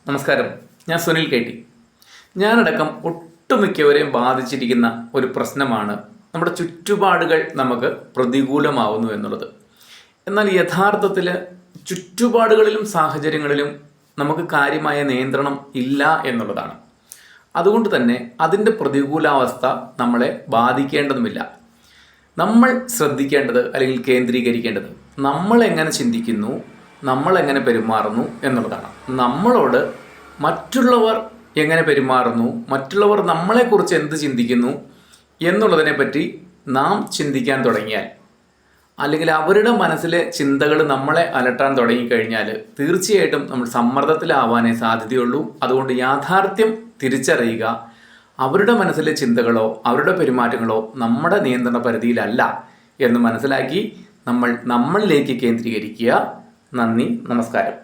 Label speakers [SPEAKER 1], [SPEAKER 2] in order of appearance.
[SPEAKER 1] നമസ്കാരം, ഞാൻ Sunil K T. ഞാനടക്കം ഒട്ടുമിക്കവരെയും ബാധിച്ചിരിക്കുന്ന ഒരു പ്രശ്നമാണ് നമ്മുടെ ചുറ്റുപാടുകൾ നമുക്ക് പ്രതികൂലമാവുന്നു എന്നുള്ളത്. എന്നാൽ യഥാർത്ഥത്തിൽ ചുറ്റുപാടുകളിലും സാഹചര്യങ്ങളിലും നമുക്ക് കാര്യമായ നിയന്ത്രണം ഇല്ല എന്നുള്ളതാണ്. അതുകൊണ്ട് തന്നെ അതിൻ്റെ പ്രതികൂലാവസ്ഥ നമ്മളെ ബാധിക്കേണ്ടതുമില്ല. നമ്മൾ ശ്രദ്ധിക്കേണ്ടത് അല്ലെങ്കിൽ കേന്ദ്രീകരിക്കേണ്ടത് നമ്മൾ എങ്ങനെ ചിന്തിക്കുന്നു, നമ്മൾ എങ്ങനെ പെരുമാറുന്നു എന്നുള്ളതാണ്. നമ്മളോട് മറ്റുള്ളവർ എങ്ങനെ പെരുമാറുന്നു, മറ്റുള്ളവർ നമ്മളെക്കുറിച്ച് എന്ത് ചിന്തിക്കുന്നു എന്നുള്ളതിനെപ്പറ്റി നാം ചിന്തിക്കാൻ തുടങ്ങിയാൽ, അല്ലെങ്കിൽ അവരുടെ മനസ്സിലെ ചിന്തകൾ നമ്മളെ അലട്ടാൻ തുടങ്ങിക്കഴിഞ്ഞാൽ തീർച്ചയായിട്ടും നമ്മൾ സമ്മർദ്ദത്തിലാവാനേ സാധ്യതയുള്ളൂ. അതുകൊണ്ട് യാഥാർത്ഥ്യം തിരിച്ചറിയുക. അവരുടെ മനസ്സിലെ ചിന്തകളോ അവരുടെ പെരുമാറ്റങ്ങളോ നമ്മുടെ നിയന്ത്രണ പരിധിയിലല്ല എന്ന് മനസ്സിലാക്കി നമ്മളിലേക്ക് കേന്ദ്രീകരിക്കുക. നന്ദി, നമസ്കാരം.